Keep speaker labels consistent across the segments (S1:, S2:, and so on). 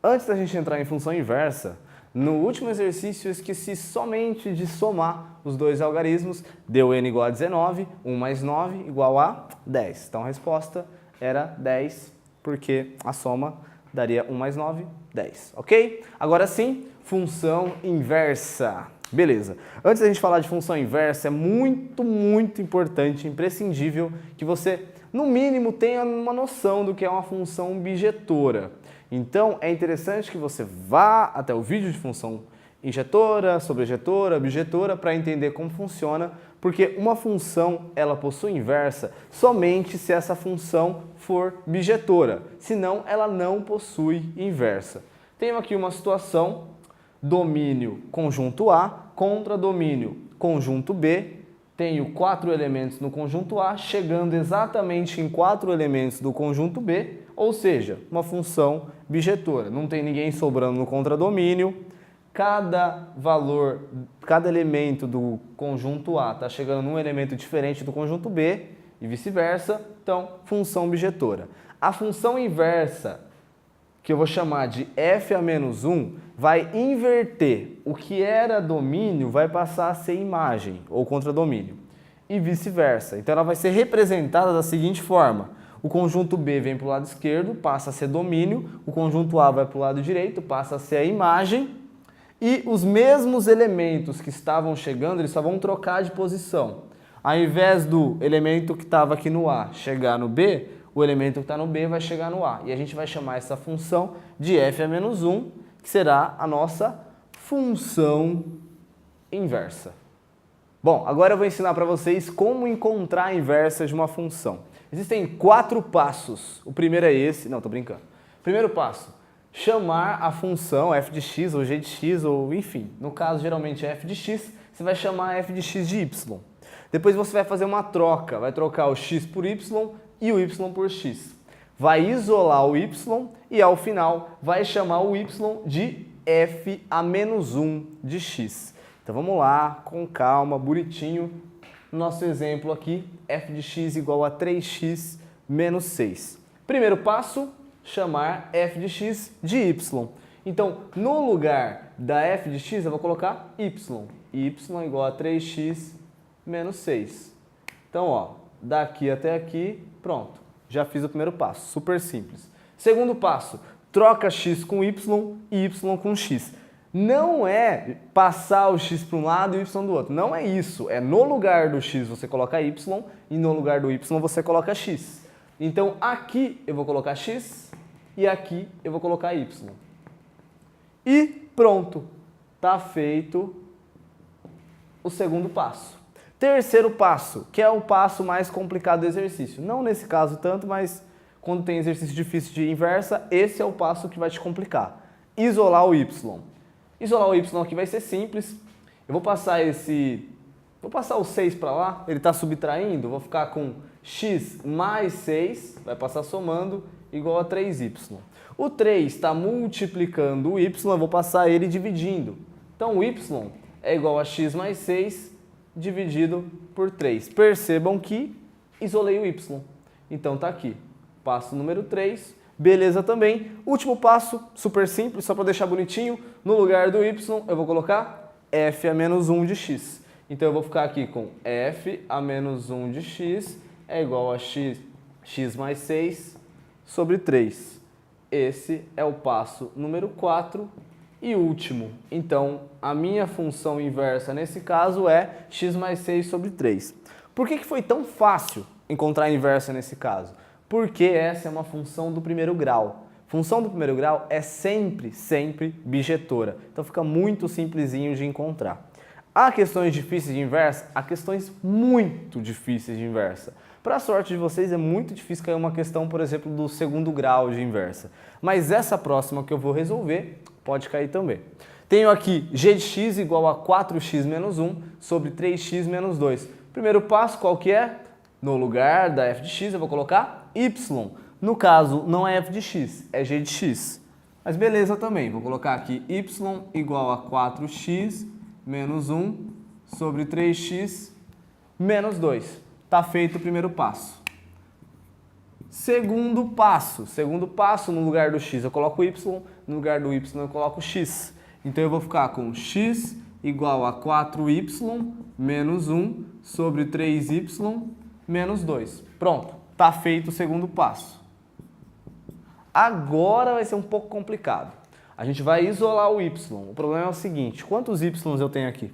S1: Antes da gente entrar em função inversa, no último exercício eu esqueci somente de somar os dois algarismos, deu n igual a 19, 1 mais 9 igual a 10. Então a resposta era 10, porque a soma daria 1 mais 9, 10, ok? Agora sim, função inversa. Beleza. Antes da gente falar de função inversa, é muito importante, imprescindível, que você, no mínimo, tenha uma noção do que é uma função bijetora. Então, é interessante que você vá até o vídeo de função injetora, sobrejetora, bijetora, para entender como funciona, porque uma função, ela possui inversa somente se essa função for bijetora, senão ela não possui inversa. Tenho aqui uma situação, domínio conjunto A contra domínio conjunto B. Tenho 4 elementos no conjunto A, chegando exatamente em 4 elementos do conjunto B, ou seja, uma função bijetora. Não tem ninguém sobrando no contradomínio. Cada elemento do conjunto A está chegando num elemento diferente do conjunto B e vice-versa. Então, função bijetora. A função inversa, que eu vou chamar de f a menos 1, vai inverter. O que era domínio vai passar a ser imagem, ou contradomínio, e vice-versa. Então ela vai ser representada da seguinte forma. O conjunto B vem para o lado esquerdo, passa a ser domínio, o conjunto A vai para o lado direito, passa a ser a imagem, e os mesmos elementos que estavam chegando, eles só vão trocar de posição. Ao invés do elemento que estava aqui no A chegar no B, o elemento que está no B vai chegar no A. E a gente vai chamar essa função de f a menos 1, que será a nossa função inversa. Bom, agora eu vou ensinar para vocês como encontrar a inversa de uma função. Existem 4 passos. O primeiro é esse. Não, tô brincando. Primeiro passo, chamar a função f de x ou g de x, ou enfim, no caso geralmente é f de x, você vai chamar f de x de y. Depois você vai fazer uma troca, vai trocar o x por y e o y por x. Vai isolar o y e ao final vai chamar o y de f a menos 1 de x. Então vamos lá, com calma, bonitinho. Nosso exemplo aqui, f de x igual a 3x menos 6. Primeiro passo, chamar f de x de y. Então, no lugar da f de x, eu vou colocar y. y igual a 3x menos 6. Então, ó, daqui até aqui, pronto. Já fiz o primeiro passo, super simples. Segundo passo, troca x com y e y com x. Não é passar o x para um lado e o y do outro. Não é isso. É no lugar do x você coloca y e no lugar do y você coloca x. Então, aqui eu vou colocar x e aqui eu vou colocar y. E pronto. Tá feito o segundo passo. Terceiro passo, que é o passo mais complicado do exercício. Não nesse caso tanto, mas quando tem exercício difícil de inversa, esse é o passo que vai te complicar. Isolar o y. Isolar o y aqui vai ser simples. Eu vou passar o 6 para lá, ele está subtraindo, vou ficar com x mais 6, vai passar somando, igual a 3y. O 3 está multiplicando o y, eu vou passar ele dividindo. Então o y é igual a x mais 6 dividido por 3. Percebam que isolei o y. Então está aqui. Passo número 3. Beleza também. Último passo, super simples, só para deixar bonitinho. No lugar do y, eu vou colocar f a menos 1 de x. Então eu vou ficar aqui com f a menos 1 de x é igual a x mais 6 sobre 3. Esse é o passo número 4 e último. Então, a minha função inversa nesse caso é x mais 6 sobre 3. Por que foi tão fácil encontrar a inversa nesse caso? Porque essa é uma função do primeiro grau. Função do primeiro grau é sempre bijetora. Então fica muito simplesinho de encontrar. Há questões difíceis de inversa? Há questões muito difíceis de inversa. Para a sorte de vocês, é muito difícil cair uma questão, por exemplo, do segundo grau de inversa. Mas essa próxima que eu vou resolver pode cair também. Tenho aqui g de x igual a 4x menos 1 sobre 3x menos 2. Primeiro passo, qual que é? No lugar da f de x, eu vou colocar y. No caso, não é f de x, é g de x. Mas beleza também, vou colocar aqui y igual a 4x menos 1 sobre 3x menos 2. Está feito o primeiro passo. Segundo passo. Segundo passo, no lugar do x eu coloco y, no lugar do y eu coloco x. Então eu vou ficar com x igual a 4y menos 1 sobre 3y menos 2. Pronto, está feito o segundo passo. Agora vai ser um pouco complicado. A gente vai isolar o y. O problema é o seguinte, quantos y eu tenho aqui?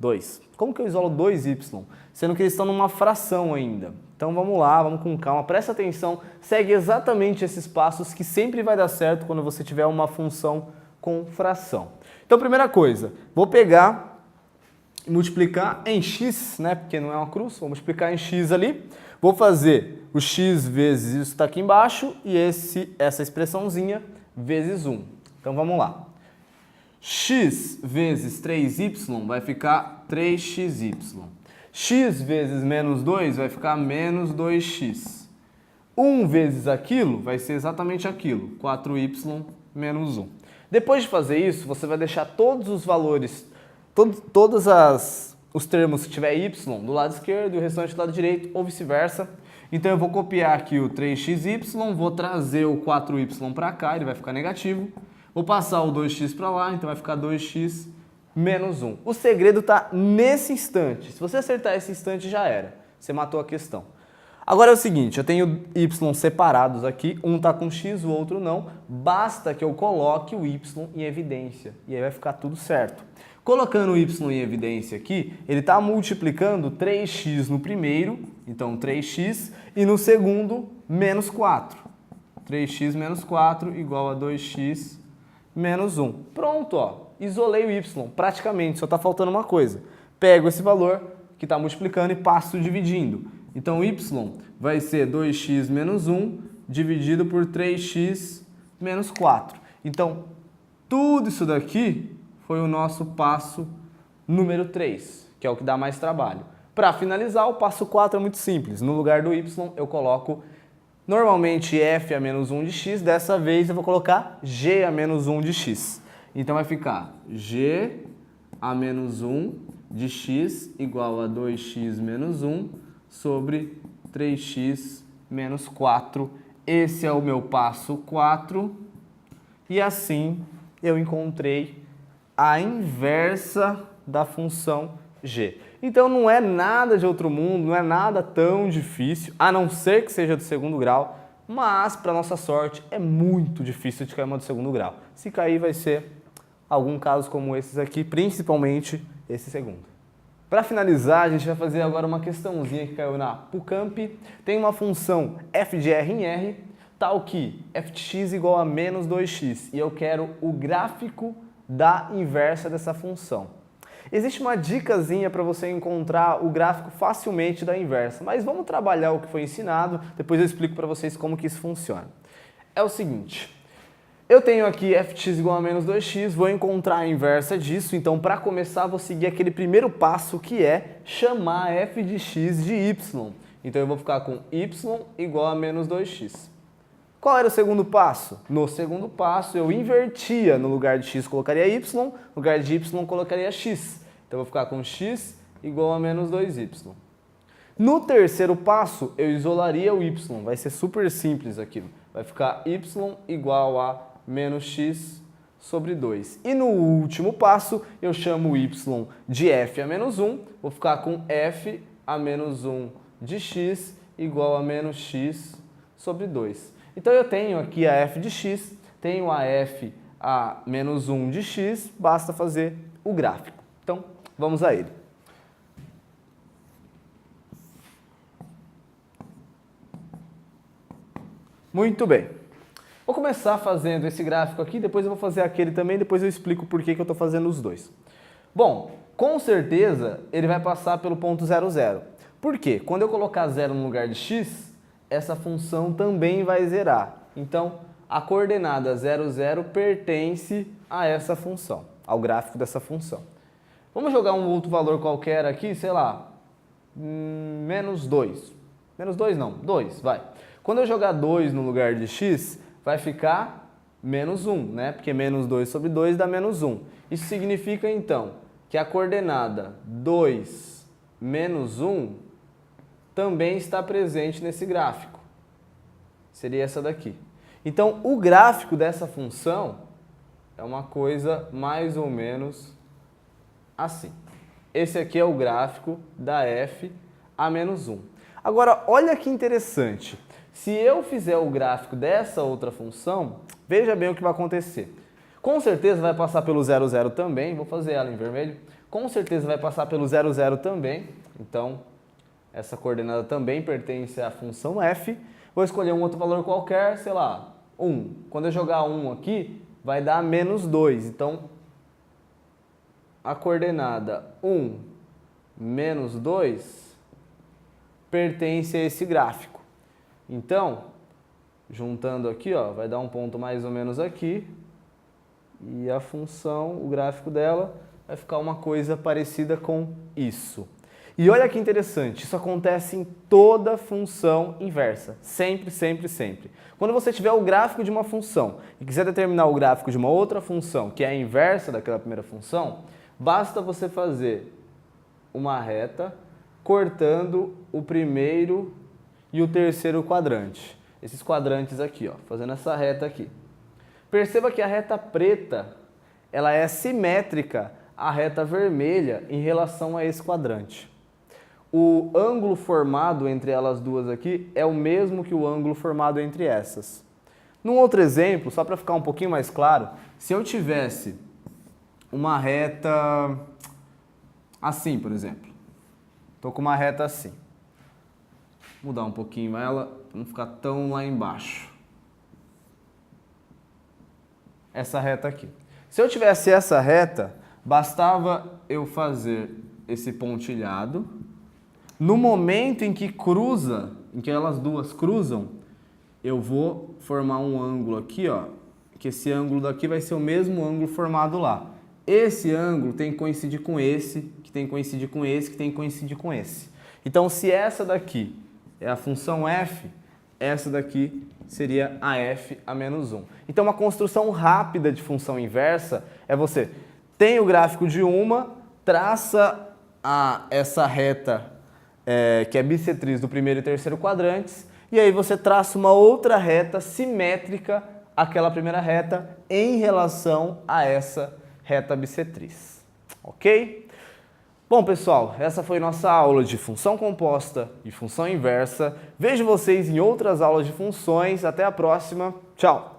S1: 2. Como que eu isolo 2y? Sendo que eles estão numa fração ainda. Então vamos lá, vamos com calma, presta atenção, segue exatamente esses passos que sempre vai dar certo quando você tiver uma função com fração. Então primeira coisa, vou pegar e multiplicar em x, né, porque não é uma cruz, vou multiplicar em x ali, vou fazer o x vezes isso que está aqui embaixo e essa expressãozinha vezes 1. Então vamos lá. X vezes 3y vai ficar 3xy. X vezes menos 2 vai ficar menos 2x. 1 vezes aquilo vai ser exatamente aquilo, 4y menos 1. Depois de fazer isso, você vai deixar todos os valores, os termos que tiver y do lado esquerdo e o restante do lado direito, ou vice-versa. Então eu vou copiar aqui o 3xy, vou trazer o 4y para cá, ele vai ficar negativo. Vou passar o 2x para lá, então vai ficar 2x menos 1. O segredo está nesse instante. Se você acertar esse instante, já era. Você matou a questão. Agora é o seguinte, eu tenho y separados aqui, um está com x, o outro não. Basta que eu coloque o y em evidência e aí vai ficar tudo certo. Colocando o y em evidência aqui, ele está multiplicando 3x no primeiro, então 3x, e no segundo, menos 4. 3x menos 4 igual a 2x menos 1. Pronto, ó. Isolei o y, praticamente, só está faltando uma coisa. Pego esse valor que está multiplicando e passo dividindo. Então, y vai ser 2x menos 1 dividido por 3x menos 4. Então, tudo isso daqui foi o nosso passo número 3, que é o que dá mais trabalho. Para finalizar, o passo 4 é muito simples. No lugar do y, eu coloco normalmente f a menos 1 de x. Dessa vez, eu vou colocar g a menos 1 de x. Então vai ficar g a menos 1 de x igual a 2x menos 1 sobre 3x menos 4. Esse é o meu passo 4. E assim eu encontrei a inversa da função g. Então não é nada de outro mundo, não é nada tão difícil, a não ser que seja do segundo grau, mas para nossa sorte é muito difícil de cair uma do segundo grau. Se cair vai ser algum caso como esses aqui, principalmente esse segundo. Para finalizar, a gente vai fazer agora uma questãozinha que caiu na PUCamp. Tem uma função f de r em r, tal que f de x igual a menos 2x, e eu quero o gráfico da inversa dessa função. Existe uma dicasinha para você encontrar o gráfico facilmente da inversa, mas vamos trabalhar o que foi ensinado, depois eu explico para vocês como que isso funciona. É o seguinte, eu tenho aqui f de x igual a menos 2x, vou encontrar a inversa disso, então para começar vou seguir aquele primeiro passo que é chamar f de x de y. Então eu vou ficar com y igual a menos 2x. Qual era o segundo passo? No segundo passo eu invertia, no lugar de x colocaria y, no lugar de y colocaria x. Então eu vou ficar com x igual a menos 2y. No terceiro passo eu isolaria o y, vai ser super simples aqui. Vai ficar y igual a menos x sobre 2. E no último passo eu chamo o y de f a menos 1, vou ficar com f a menos 1 de x igual a menos x sobre 2. Então eu tenho aqui a f de x, tenho a f a menos 1 de x, basta fazer o gráfico. Então, vamos a ele. Muito bem. Vou começar fazendo esse gráfico aqui, depois eu vou fazer aquele também, depois eu explico por que eu estou fazendo os dois. Bom, com certeza ele vai passar pelo ponto 0, 0. Por quê? Quando eu colocar 0 no lugar de x, essa função também vai zerar. Então, a coordenada 0, 0 pertence a essa função, ao gráfico dessa função. Vamos jogar um outro valor qualquer aqui, sei lá, menos 2. Menos 2 não, 2, vai. Quando eu jogar 2 no lugar de x, vai ficar menos 1, né? Porque menos 2 sobre 2 dá menos 1. Isso significa, então, que a coordenada 2 menos 1 também está presente nesse gráfico. seria essa daqui. Então, o gráfico dessa função é uma coisa mais ou menos assim. Esse aqui é o gráfico da f a menos 1. Agora, olha que interessante. Se eu fizer o gráfico dessa outra função, veja bem o que vai acontecer. Com certeza vai passar pelo 0, 0 também. Vou fazer ela em vermelho. Com certeza vai passar pelo 0, 0 também. Então, essa coordenada também pertence à função f. Vou escolher um outro valor qualquer, sei lá, 1. Quando eu jogar 1 aqui, vai dar menos 2. Então, a coordenada 1 menos 2 pertence a esse gráfico. Então, juntando aqui, ó, vai dar um ponto mais ou menos aqui. E a função, o gráfico dela, vai ficar uma coisa parecida com isso. E olha que interessante, isso acontece em toda função inversa. Sempre, sempre, sempre. Quando você tiver o gráfico de uma função e quiser determinar o gráfico de uma outra função, que é a inversa daquela primeira função, basta você fazer uma reta cortando o primeiro e o terceiro quadrante. Esses quadrantes aqui, ó, fazendo essa reta aqui. Perceba que a reta preta, ela é simétrica à reta vermelha em relação a esse quadrante. O ângulo formado entre elas duas aqui é o mesmo que o ângulo formado entre essas. Num outro exemplo, só para ficar um pouquinho mais claro, se eu tivesse uma reta assim, por exemplo. Estou com uma reta assim. Vou mudar um pouquinho ela para não ficar tão lá embaixo. Essa reta aqui. Se eu tivesse essa reta, bastava eu fazer esse pontilhado. No momento em que cruza, em que elas duas cruzam, eu vou formar um ângulo aqui, ó, que esse ângulo daqui vai ser o mesmo ângulo formado lá. Esse ângulo tem que coincidir com esse, que tem que coincidir com esse, que tem que coincidir com esse. Então, se essa daqui é a função f, essa daqui seria a f a menos 1. Então, uma construção rápida de função inversa é você tem o gráfico de uma, traça essa reta que é bissetriz do primeiro e terceiro quadrantes, e aí você traça uma outra reta simétrica àquela primeira reta em relação a essa reta bissetriz. Ok? Bom, pessoal, essa foi nossa aula de função composta e função inversa. Vejo vocês em outras aulas de funções. Até a próxima. Tchau!